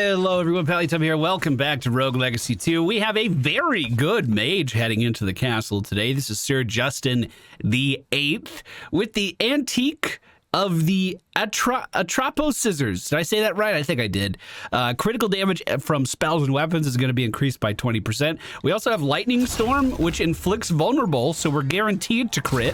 Hello everyone, MFPallytime here. Welcome back to Rogue Legacy 2. We have a very good mage heading into the castle today. This is Sir Justin the 8th with the antique of the Atrapo scissors. Did I say that right? I think I did. Critical damage from spells and weapons is going to be increased by 20%. We also have Lightning Storm, which inflicts vulnerable, so we're guaranteed to crit.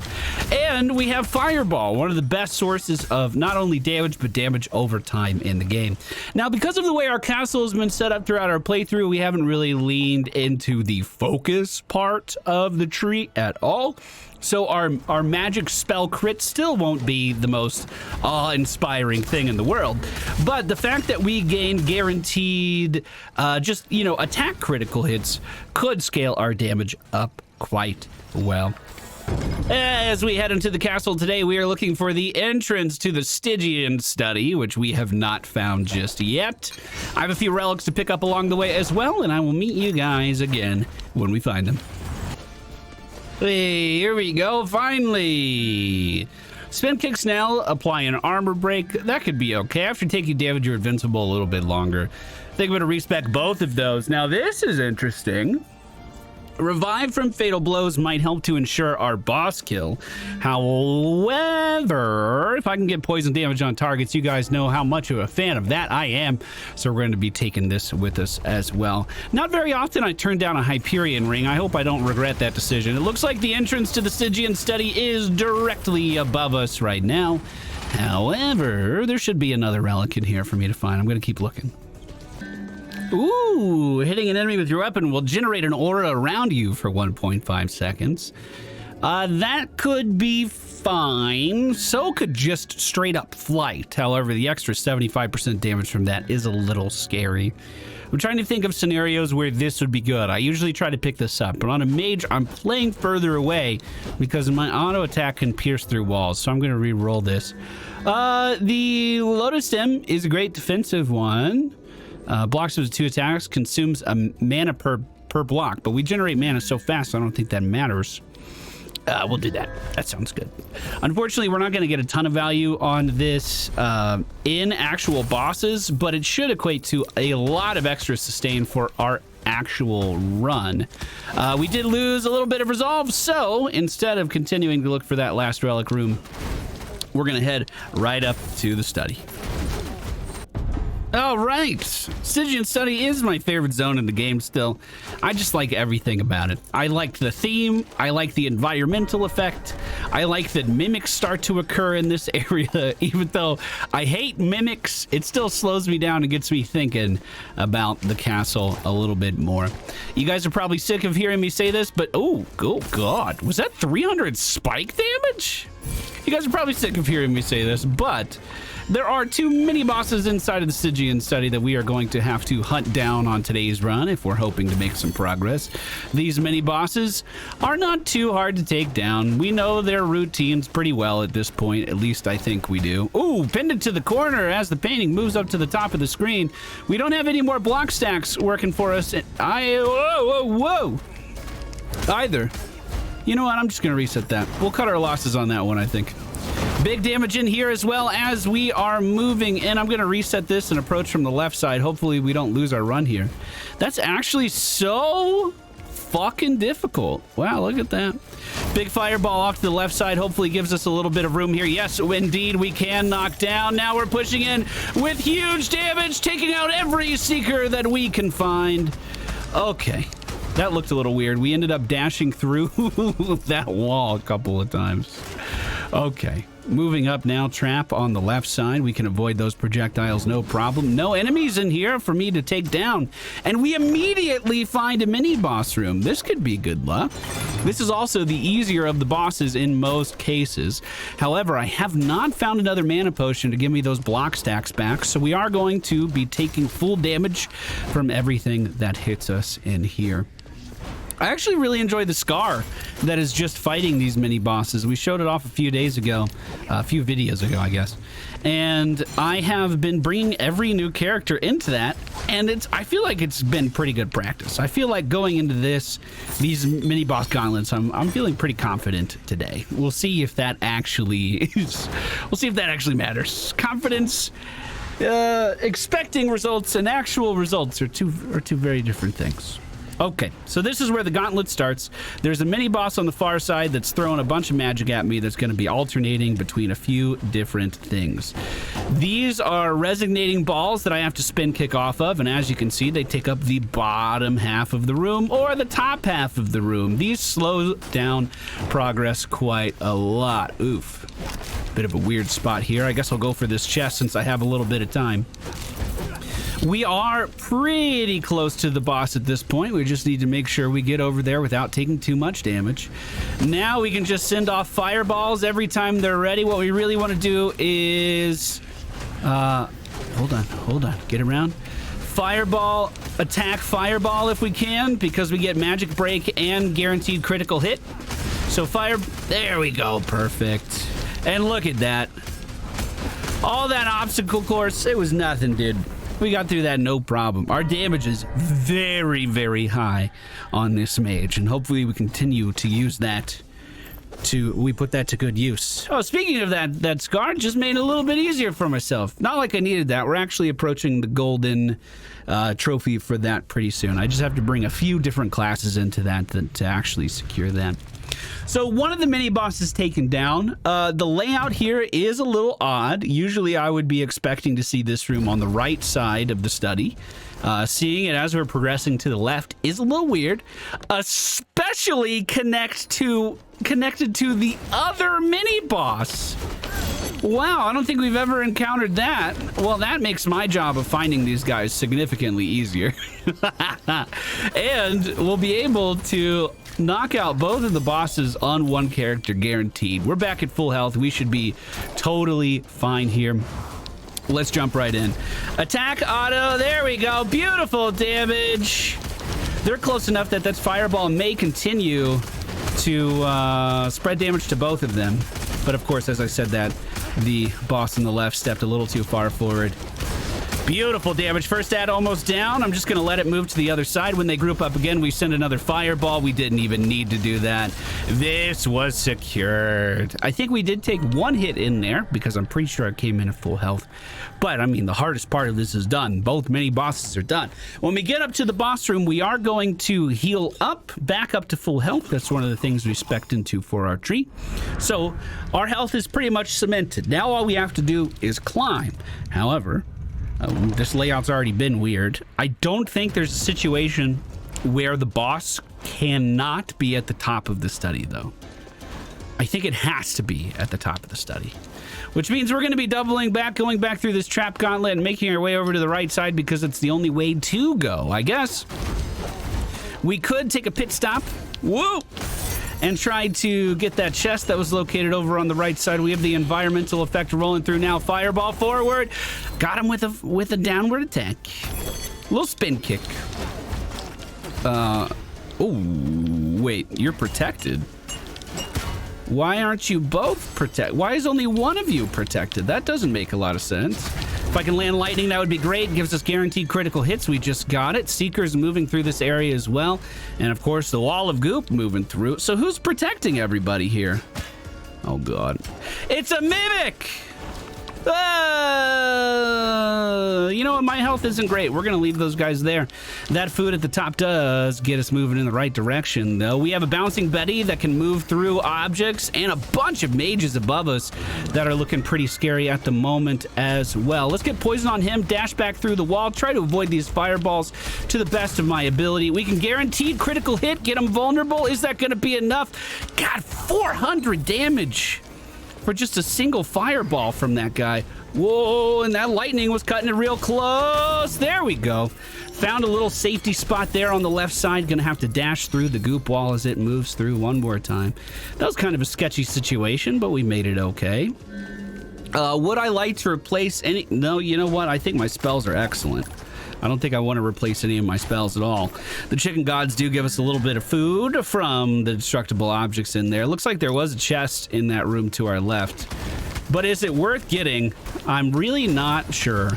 And we have Fireball, one of the best sources of not only damage, but damage over time in the game. Now, because of the way our castle has been set up throughout our playthrough, we haven't really leaned into the focus part of the tree at all. So our magic spell crit still won't be the most awe-inspiring thing in the world. But the fact that we gain guaranteed, attack critical hits could scale our damage up quite well. As we head into the castle today, we are looking for the entrance to the Stygian study, which we have not found just yet. I have a few relics to pick up along the way as well, and I will meet you guys again when we find them. Hey, here we go, finally. Spin kick snail, apply an armor break. That could be okay. After taking damage, you're invincible a little bit longer. I think I'm gonna respec both of those. Now this is interesting. Revive from fatal blows might help to ensure our boss kill. However, if I can get poison damage on targets, you guys know how much of a fan of that I am. So we're going to be taking this with us as well. Not very often I turn down a Hyperion ring. I hope I don't regret that decision. It looks like the entrance to the Stygian study is directly above us right now. However, there should be another relic in here for me to find. I'm going to keep looking. Ooh, hitting an enemy with your weapon will generate an aura around you for 1.5 seconds. That could be fine. So could just straight up flight. However, the extra 75% damage from that is a little scary. I'm trying to think of scenarios where this would be good. I usually try to pick this up, but on a mage, I'm playing further away because my auto attack can pierce through walls. So I'm going to re-roll this. The Lotus Stem is a great defensive one. Blocks with 2 attacks, consumes a mana per block, but we generate mana so fast I don't think that matters. We'll do that. That sounds good. Unfortunately, we're not going to get a ton of value on this in actual bosses, but it should equate to a lot of extra sustain for our actual run. We did lose a little bit of resolve, so instead of continuing to look for that last relic room, we're going to head right up to the study. All right, Stygian study is my favorite zone in the game still. I just like everything about it. I like the theme. I like the environmental effect. I like that mimics start to occur in this area. Even though I hate mimics, it still slows me down and gets me thinking about the castle a little bit more. You guys are probably sick of hearing me say this, but oh God, was that 300 spike damage? You guys are probably sick of hearing me say this, but there are 2 mini bosses inside of the Stygian study that we are going to have to hunt down on today's run if we're hoping to make some progress. These mini bosses are not too hard to take down. We know their routines pretty well at this point. At least I think we do. Ooh, pinned it to the corner as the painting moves up to the top of the screen. We don't have any more block stacks working for us. Whoa. Either. You know what? I'm just going to reset that. We'll cut our losses on that one, I think. Big damage in here as well as we are moving in. I'm going to reset this and approach from the left side. Hopefully we don't lose our run here. That's actually so fucking difficult. Wow, look at that. Big fireball off to the left side hopefully gives us a little bit of room here. Yes, indeed, we can knock down. Now we're pushing in with huge damage, taking out every seeker that we can find. Okay. That looked a little weird. We ended up dashing through that wall a couple of times. Okay, moving up now, trap on the left side. We can avoid those projectiles, no problem. No enemies in here for me to take down. And we immediately find a mini boss room. This could be good luck. This is also the easier of the bosses in most cases. However, I have not found another mana potion to give me those block stacks back. So we are going to be taking full damage from everything that hits us in here. I actually really enjoy the Scar that is just fighting these mini bosses. We showed it off a few days ago, a few videos ago, I guess. And I have been bringing every new character into that, and I feel like it's been pretty good practice. I feel like going into these mini boss gauntlets, I'm feeling pretty confident today. We'll see if that actually matters. Confidence expecting results and actual results are two very different things. Okay, so this is where the gauntlet starts. There's a mini boss on the far side that's throwing a bunch of magic at me that's going to be alternating between a few different things. These are resonating balls that I have to spin kick off of, and as you can see, they take up the bottom half of the room or the top half of the room. These slow down progress quite a lot. Oof. Bit of a weird spot here. I guess I'll go for this chest since I have a little bit of time. We are pretty close to the boss at this point. We just need to make sure we get over there without taking too much damage. Now we can just send off fireballs every time they're ready. What we really want to do is... hold on. Get around. Fireball, attack fireball if we can, because we get magic break and guaranteed critical hit. So there we go. Perfect. And look at that. All that obstacle course, it was nothing, dude. We got through that no problem. Our damage is very, very high on this mage, and hopefully we continue to use that we put that to good use. Oh, speaking of that scar just made it a little bit easier for myself. Not like I needed that. We're actually approaching the golden trophy for that pretty soon. I just have to bring a few different classes into that to actually secure that. So one of the mini bosses taken down. The layout here is a little odd. Usually I would be expecting to see this room on the right side of the study. Seeing it as we're progressing to the left is a little weird, especially connected to the other mini boss. Wow, I don't think we've ever encountered that. Well, that makes my job of finding these guys significantly easier. And we'll be able to knock out both of the bosses on one character guaranteed. We're back at full health. We should be totally fine here. Let's jump right in. Attack auto. There we go. Beautiful damage. They're close enough that fireball may continue to spread damage to both of them. But of course, as I said that, the boss on the left stepped a little too far forward. Beautiful damage. First ad almost down. I'm just going to let it move to the other side. When they group up again, we send another fireball. We didn't even need to do that. This was secured. I think we did take one hit in there because I'm pretty sure I came in at full health. But, I mean, the hardest part of this is done. Both mini bosses are done. When we get up to the boss room, we are going to heal up, back up to full health. That's one of the things we spec'd into for our tree. So, our health is pretty much cemented. Now all we have to do is climb. However... this layout's already been weird. I don't think there's a situation where the boss cannot be at the top of the study, though. I think it has to be at the top of the study. Which means we're going to be doubling back, going back through this trap gauntlet and making our way over to the right side because it's the only way to go, I guess. We could take a pit stop. Whoa! And try to get that chest that was located over on the right side. We have the environmental effect rolling through now. Fireball forward. Got him with a downward attack. A little spin kick. Oh, wait. You're protected. Why aren't you both protected? Why is only one of you protected? That doesn't make a lot of sense. If I can land lightning, that would be great. It gives us guaranteed critical hits. We just got it. Seeker's moving through this area as well. And of course, the wall of goop moving through. So who's protecting everybody here? Oh, God. It's a mimic! You know what? My health isn't great. We're going to leave those guys there. That food at the top does get us moving in the right direction, though. We have a bouncing Betty that can move through objects and a bunch of mages above us that are looking pretty scary at the moment as well. Let's get poison on him, dash back through the wall, try to avoid these fireballs to the best of my ability. We can guaranteed critical hit, get him vulnerable. Is that going to be enough? God, 400 damage for just a single fireball from that guy. Whoa, and that lightning was cutting it real close. There we go. Found a little safety spot there on the left side. Gonna have to dash through the goop wall as it moves through one more time. That was kind of a sketchy situation, but we made it okay. Would I like to replace any... No, you know what? I think my spells are excellent. I don't think I want to replace any of my spells at all. The chicken gods do give us a little bit of food from the destructible objects in there. Looks like there was a chest in that room to our left. But is it worth getting? I'm really not sure.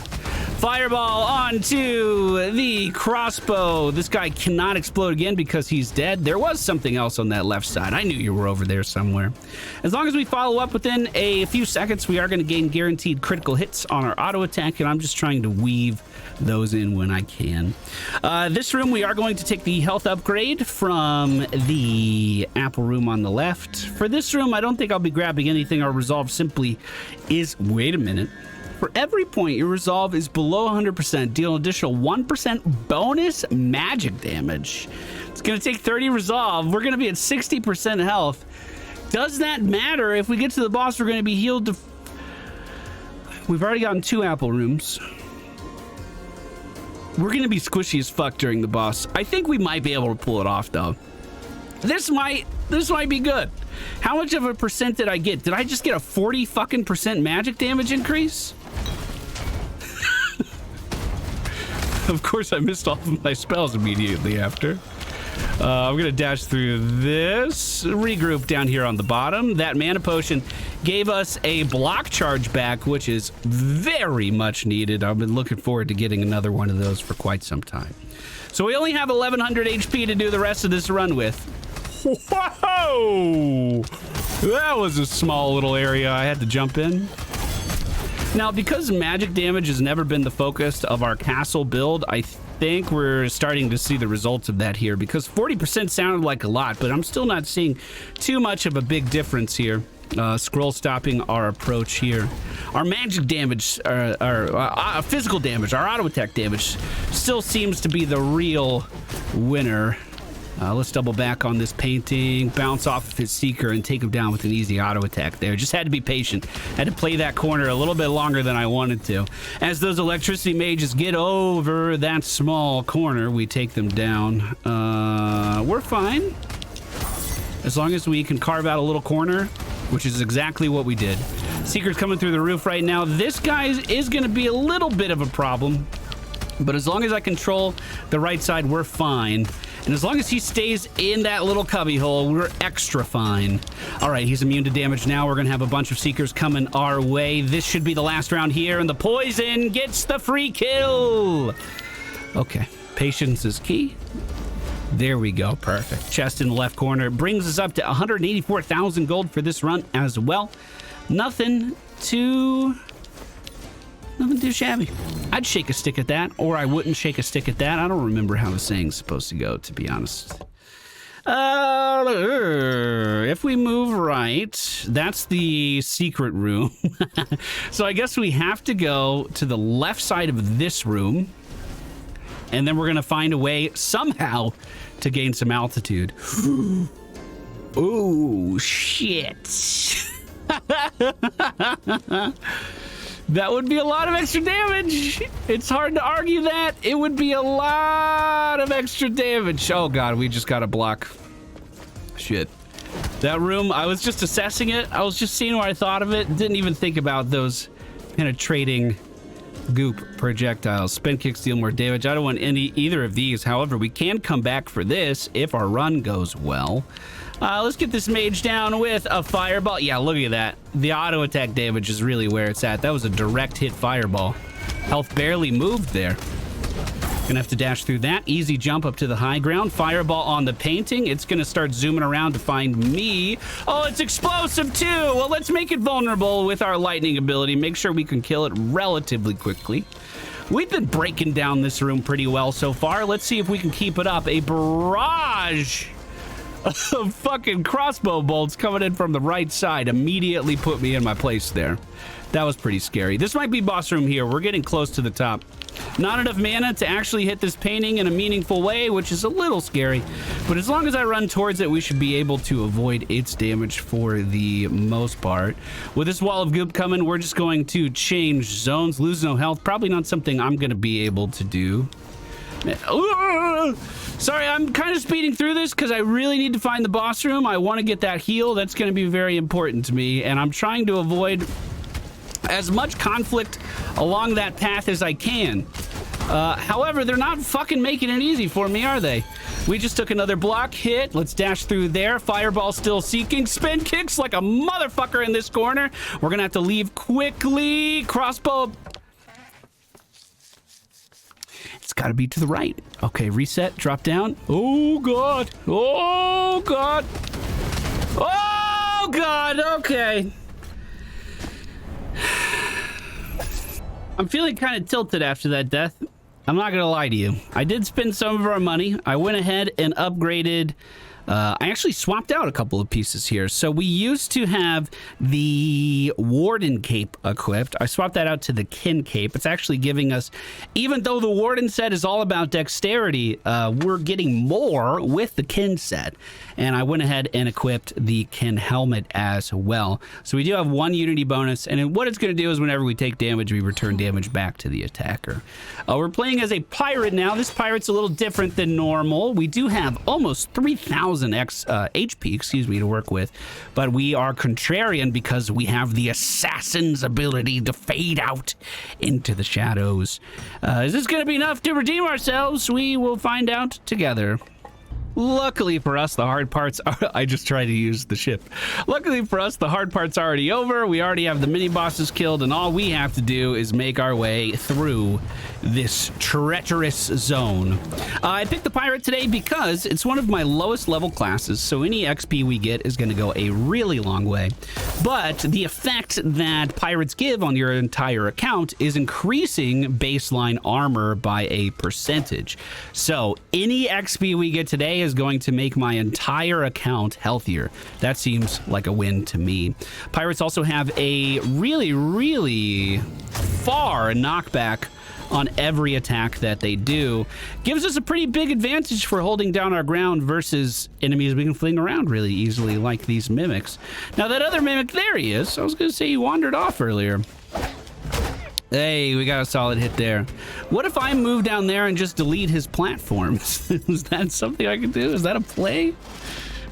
Fireball onto the crossbow. This guy cannot explode again because he's dead. There was something else on that left side. I knew you were over there somewhere. As long as we follow up within a few seconds, we are going to gain guaranteed critical hits on our auto attack, and I'm just trying to weave those in when I can. This room, we are going to take the health upgrade from the apple room on the left. For this room, I don't think I'll be grabbing anything. Our resolve simply is... Wait a minute. For every point your resolve is below 100%, deal an additional 1% bonus magic damage. It's going to take 30 resolve. We're going to be at 60% health. Does that matter? If we get to the boss, we're going to be healed to... We've already gotten 2 apple rooms. We're going to be squishy as fuck during the boss. I think we might be able to pull it off, though. This might be good. How much of a percent did I get? Did I just get a 40 fucking percent magic damage increase? Of course, I missed all of my spells immediately after. I'm going to dash through this. Regroup down here on the bottom. That mana potion gave us a block charge back, which is very much needed. I've been looking forward to getting another one of those for quite some time. So we only have 1100 HP to do the rest of this run with. Whoa! That was a small little area I had to jump in. Now, because magic damage has never been the focus of our castle build, I think we're starting to see the results of that here, because 40% sounded like a lot, but I'm still not seeing too much of a big difference here. Scroll stopping our approach here. Our magic damage, our physical damage, our auto attack damage still seems to be the real winner. Let's double back on this painting, bounce off of his seeker, and take him down with an easy auto attack there. Just had to be patient. Had to play that corner a little bit longer than I wanted to. As those electricity mages get over that small corner, we take them down. We're fine. As long as we can carve out a little corner, which is exactly what we did. Seeker's coming through the roof right now. This guy is going to be a little bit of a problem, but as long as I control the right side, we're fine. And as long as he stays in that little cubby hole, we're extra fine. All right, he's immune to damage now. We're going to have a bunch of Seekers coming our way. This should be the last round here, and the poison gets the free kill. Okay, patience is key. There we go, perfect. Chest in the left corner brings us up to 184,000 gold for this run as well. Nothing too shabby. I'd shake a stick at that, or I wouldn't shake a stick at that. I don't remember how the saying's supposed to go, to be honest. If we move right, that's the secret room. So I guess we have to go to the left side of this room, and then we're going to find a way somehow to gain some altitude. Oh, shit. That would be a lot of extra damage. It's hard to argue that. It would be a lot of extra damage. Oh, God, we just got a block. Shit. That room, I was just assessing it. I was just seeing what I thought of it. Didn't even think about those penetrating goop projectiles. Spin kicks deal more damage. I don't want either of these. However, we can come back for this if our run goes well. Let's get this mage down with a fireball. Yeah, look at that. The auto attack damage is really where it's at. That was a direct hit fireball. Health barely moved there. Gonna have to dash through that. Easy jump up to the high ground. Fireball on the painting. It's gonna start zooming around to find me. Oh, it's explosive too. Well, let's make it vulnerable with our lightning ability. Make sure we can kill it relatively quickly. We've been breaking down this room pretty well so far. Let's see if we can keep it up. A barrage of fucking crossbow bolts coming in from the right side immediately put me in my place there. That was pretty scary. This might be boss room here. We're getting close to the top. Not enough mana to actually hit this painting in a meaningful way, which is a little scary. But as long as I run towards it, we should be able to avoid its damage for the most part. With this wall of goop coming, we're just going to change zones. Lose no health. Probably not something I'm going to be able to do. Sorry, I'm kind of speeding through this because I really need to find the boss room. I want to get that heal. That's going to be very important to me. And I'm trying to avoid as much conflict along that path as I can. However, they're not fucking making it easy for me, are they? We just took another block hit. Let's dash through there. Fireball still seeking. Spin kicks like a motherfucker in this corner. We're going to have to leave quickly. Crossbow. gotta be to the right. Okay, reset, drop down. Oh, God. Oh, God. Oh, God. Okay. I'm feeling kind of tilted after that death. I'm not gonna lie to you. I did spend some of our money. I went ahead and upgraded. I actually swapped out a couple of pieces here. So we used to have the Warden Cape equipped. I swapped that out to the Kin Cape. It's actually giving us, even though the Warden set is all about dexterity, we're getting more with the Kin set. And I went ahead and equipped the Kin Helmet as well. So we do have 1 unity bonus. And what it's going to do is whenever we take damage, we return damage back to the attacker. We're playing as a pirate now. This pirate's a little different than normal. We do have almost 3,000 HP, to work with, but we are contrarian because we have the assassin's ability to fade out into the shadows. Is this going to be enough to redeem ourselves? We will find out together. Luckily for us, the hard parts are... I just tried to use the ship. Luckily for us, the hard part's already over. We already have the mini-bosses killed, and all we have to do is make our way through this treacherous zone. I picked the pirate today because it's one of my lowest level classes, so any XP we get is going to go a really long way. But the effect that pirates give on your entire account is increasing baseline armor by a percentage. So any XP we get today is going to make my entire account healthier. That seems like a win to me. Pirates also have a really far knockback on every attack that they do. Gives us a pretty big advantage for holding down our ground versus enemies we can fling around really easily, like these mimics. Now that other mimic, there he is. I was gonna say he wandered off earlier. Hey, we got a solid hit there. What if I move down there and just delete his platforms? Is that something I could do? Is that a play?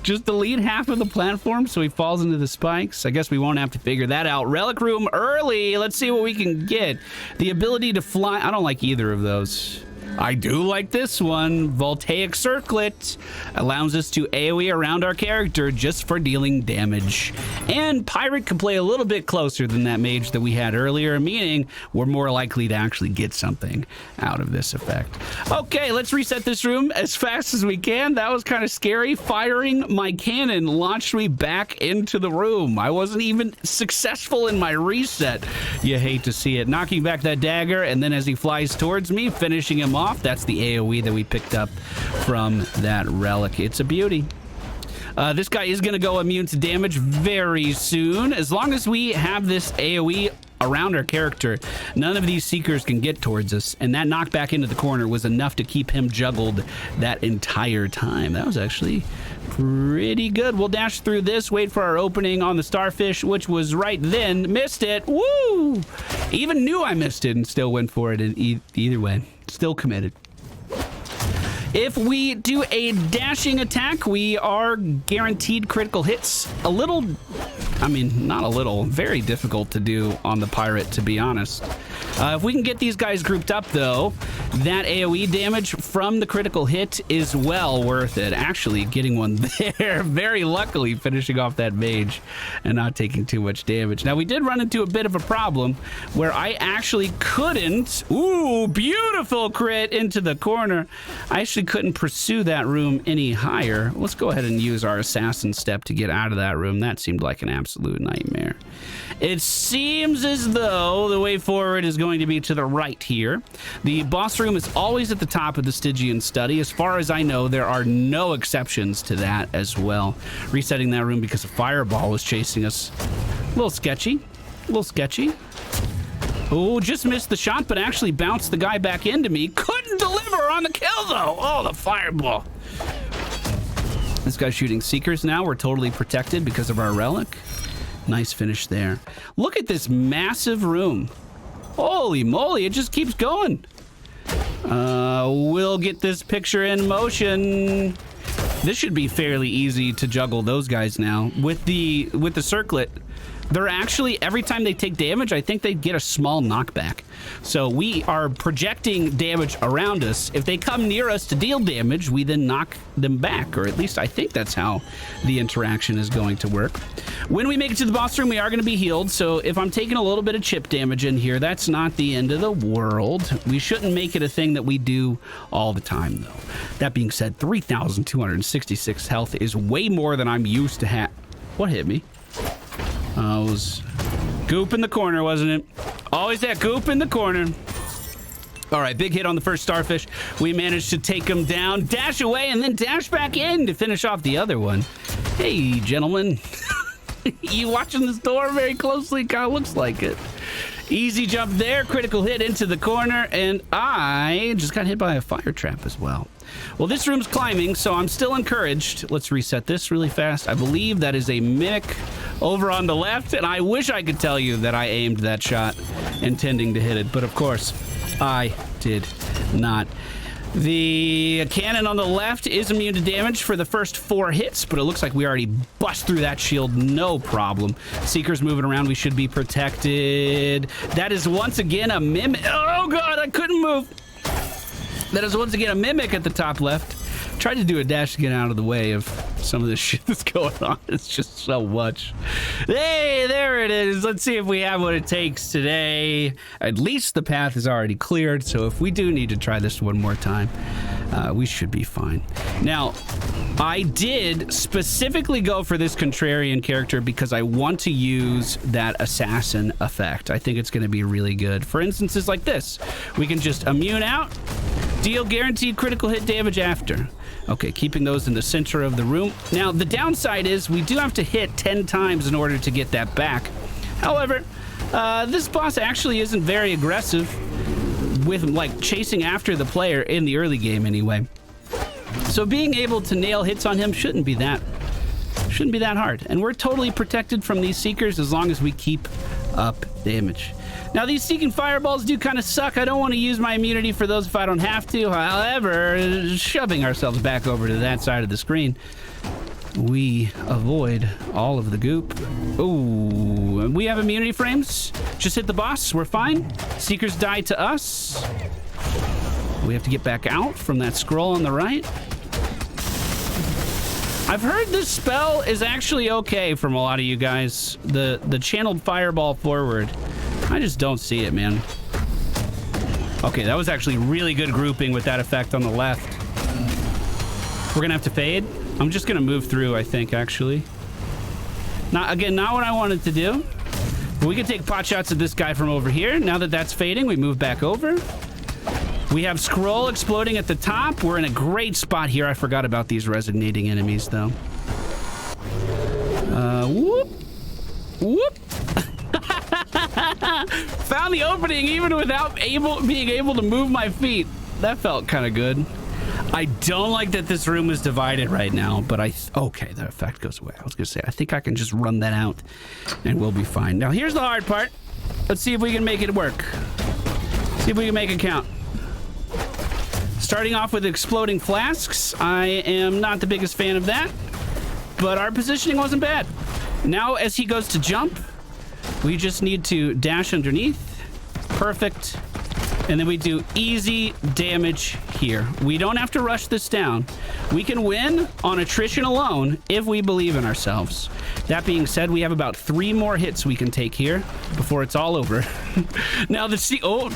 Just delete half of the platform so he falls into the spikes? I guess we won't have to figure that out. Relic room early. Let's see what we can get. The ability to fly. I don't like either of those. I do like this one. Voltaic Circlet allows us to AoE around our character just for dealing damage. And Pirate can play a little bit closer than that mage that we had earlier, meaning we're more likely to actually get something out of this effect. Okay, let's reset this room as fast as we can. That was kind of scary. Firing my cannon launched me back into the room. I wasn't even successful in my reset. You hate to see it. Knocking back that dagger, and then as he flies towards me, finishing him off. That's the AoE that we picked up from that relic. It's a beauty. This guy is going to go immune to damage very soon. As long as we have this AoE around our character, none of these seekers can get towards us. And that knockback into the corner was enough to keep him juggled that entire time. That was actually pretty good. We'll dash through this, wait for our opening on the starfish, which was right then. Missed it. Woo! Even knew I missed it and still went for it either way. Still committed. If we do a dashing attack, we are guaranteed critical hits. A little, I mean, not a little, very difficult to do on the pirate, to be honest. If we can get these guys grouped up, though, that AoE damage from the critical hit is well worth it. Actually, getting one there, very luckily finishing off that mage and not taking too much damage. Now, we did run into a bit of a problem where I actually couldn't, ooh, beautiful crit into the corner. I actually couldn't pursue that room any higher. Let's go ahead and use our assassin step to get out of that room. That seemed like an absolute nightmare. It seems as though the way forward is going to be to the right here. The boss room is always at the top of the Stygian study. As far as I know, there are no exceptions to that as well. Resetting that room because a fireball was chasing us. A little sketchy. A little sketchy. Oh, just missed the shot, but actually bounced the guy back into me. Couldn't deliver on the kill, though. Oh, the fireball. This guy's shooting seekers now. We're totally protected because of our relic. Nice finish there. Look at this massive room. Holy moly, it just keeps going. We'll get this picture in motion. This should be fairly easy to juggle those guys now. With the circlet, they're actually, every time they take damage, I think they get a small knockback. So we are projecting damage around us. If they come near us to deal damage, we then knock them back, or at least I think that's how the interaction is going to work. When we make it to the boss room, we are going to be healed. So if I'm taking a little bit of chip damage in here, that's not the end of the world. We shouldn't make it a thing that we do all the time, though. That being said, 3,266 health is way more than I'm used to have. What hit me? It was goop in the corner, wasn't it? Always that goop in the corner. All right, big hit on the first starfish. We managed to take him down, dash away, and then dash back in to finish off the other one. Hey, gentlemen. You watching this door very closely? Kind of looks like it. Easy jump there, critical hit into the corner, and I just got hit by a fire trap as well. Well, this room's climbing, so I'm still encouraged. Let's reset this really fast. I believe that is a mimic over on the left, and I wish I could tell you that I aimed that shot intending to hit it, but of course, I did not. The cannon on the left is immune to damage for the first 4 hits, but it looks like we already bust through that shield, no problem. Seeker's moving around, we should be protected. That is once again a mimic. Oh god, I couldn't move. That is once again a mimic at the top left. Tried to do a dash to get out of the way of some of this shit that's going on. It's just so much. Hey, there it is. Let's see if we have what it takes today. At least the path is already cleared, so if we do need to try this one more time, we should be fine. Now, I did specifically go for this contrarian character because I want to use that assassin effect. I think it's going to be really good. For instances like this, we can just immune out, deal guaranteed critical hit damage after. Okay, keeping those in the center of the room. Now, the downside is we do have to hit 10 times in order to get that back. However, this boss actually isn't very aggressive with, like, chasing after the player in the early game anyway. So being able to nail hits on him shouldn't be that hard. And we're totally protected from these Seekers as long as we keep up damage. Now, these Seeking Fireballs do kind of suck. I don't want to use my immunity for those if I don't have to. However, shoving ourselves back over to that side of the screen, we avoid all of the goop. Ooh, we have immunity frames. Just hit the boss. We're fine. Seekers die to us. We have to get back out from that scroll on the right. I've heard this spell is actually okay from a lot of you guys. The channeled fireball forward. I just don't see it, man. Okay, that was actually really good grouping with that effect on the left. We're gonna have to fade. I'm just gonna move through, I think, actually. Not what I wanted to do. But we can take pot shots at this guy from over here. Now that that's fading, we move back over. We have scroll exploding at the top. We're in a great spot here. I forgot about these resonating enemies, though. Whoop. Whoop. Found the opening even without being able to move my feet. That felt kind of good. I don't like that this room is divided right now, but okay, the effect goes away. I was gonna say, I think I can just run that out and we'll be fine. Now, here's the hard part. Let's see if we can make it work. See if we can make it count. Starting off with exploding flasks. I am not the biggest fan of that, but our positioning wasn't bad. Now, as he goes to jump, we just need to dash underneath. Perfect. And then we do easy damage here. We don't have to rush this down. We can win on attrition alone if we believe in ourselves. That being said, we have about 3 more hits we can take here before it's all over. Now the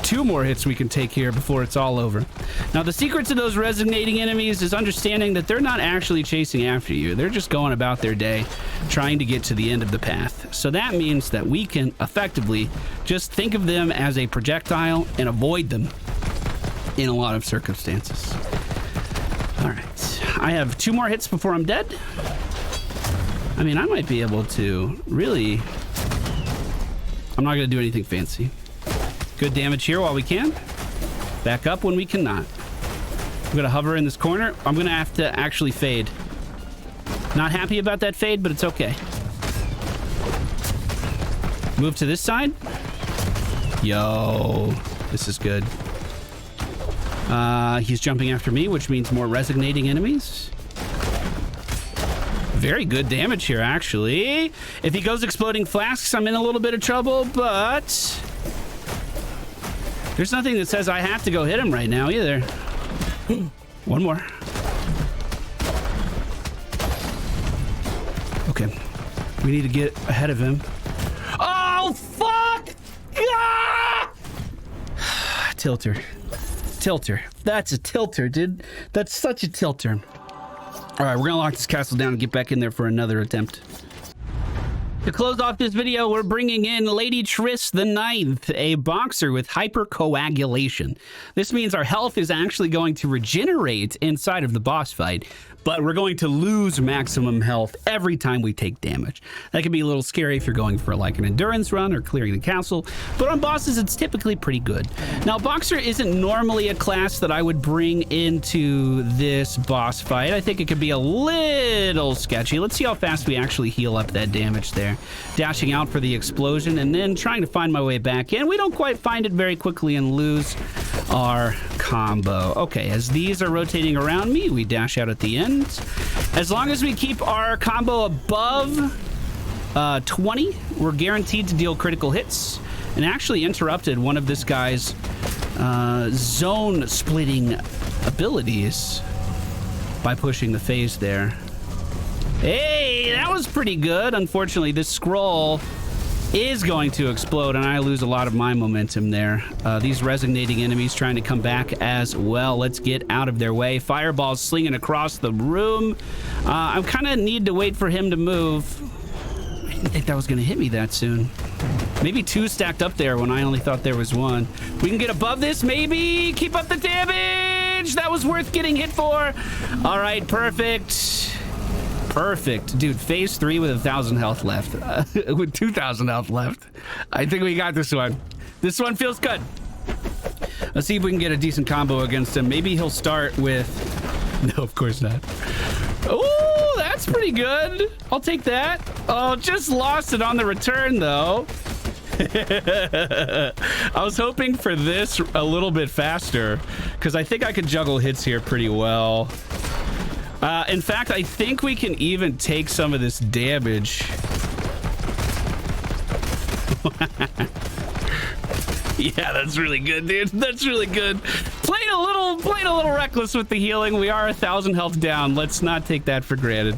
2 more hits we can take here before it's all over. Now the secret to those resonating enemies is understanding that they're not actually chasing after you. They're just going about their day trying to get to the end of the path. So that means that we can effectively just think of them as a projectile and avoid them in a lot of circumstances. All right, I have 2 more hits before I'm dead. I mean, I might be able to really... I'm not going to do anything fancy. Good damage here while we can. Back up when we cannot. I'm going to hover in this corner. I'm going to have to actually fade. Not happy about that fade, but it's okay. Move to this side. Yo, this is good. He's jumping after me, which means more resonating enemies. Very good damage here, actually. If he goes exploding flasks, I'm in a little bit of trouble, but there's nothing that says I have to go hit him right now either. One more. Okay. We need to get ahead of him. Oh, fuck! Ah! Tilter. Tilter. That's a tilter, dude. That's such a tilter. All right, we're gonna lock this castle down and get back in there for another attempt. To close off this video, we're bringing in Lady Triss the Ninth, a boxer with hypercoagulation. This means our health is actually going to regenerate inside of the boss fight, but we're going to lose maximum health every time we take damage. That can be a little scary if you're going for like an endurance run or clearing the castle, but on bosses, it's typically pretty good. Now, boxer isn't normally a class that I would bring into this boss fight. I think it could be a little sketchy. Let's see how fast we actually heal up that damage there. Dashing out for the explosion and then trying to find my way back in. We don't quite find it very quickly and lose our combo. Okay, as these are rotating around me, we dash out at the end. As long as we keep our combo above 20, we're guaranteed to deal critical hits, and actually interrupted one of this guy's zone splitting abilities by pushing the phase there. Hey, that was pretty good. Unfortunately, this scroll is going to explode, and I lose a lot of my momentum there. These resonating enemies trying to come back as well. Let's get out of their way. Fireballs slinging across the room. I kind of need to wait for him to move. I didn't think that was going to hit me that soon. Maybe two stacked up there when I only thought there was one. We can get above this, maybe. Keep up the damage. That was worth getting hit for. All right, perfect. Perfect. Dude, phase 3 with 1,000 health left. With 2,000 health left. I think we got this one. This one feels good. Let's see if we can get a decent combo against him. Maybe he'll start with... No, of course not. Oh, that's pretty good. I'll take that. Oh, just lost it on the return, though. I was hoping for this a little bit faster, because I think I could juggle hits here pretty well. In fact, I think we can even take some of this damage. Yeah, that's really good, dude. That's really good. Playing a little reckless with the healing. We are 1,000 health down. Let's not take that for granted.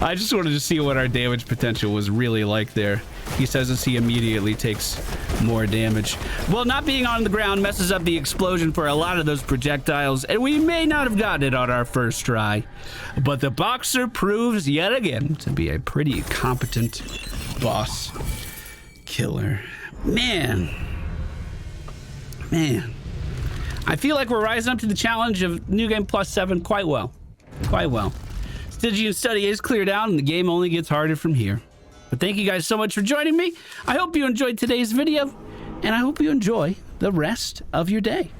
I just wanted to see what our damage potential was really like there. He says as he immediately takes more damage. Well, not being on the ground messes up the explosion for a lot of those projectiles, and we may not have gotten it on our first try. But the boxer proves yet again to be a pretty competent boss killer. Man. I feel like we're rising up to the challenge of New Game Plus 7 quite well. Quite well. Stygian Study is cleared out, and the game only gets harder from here. But thank you guys so much for joining me. I hope you enjoyed today's video, and I hope you enjoy the rest of your day.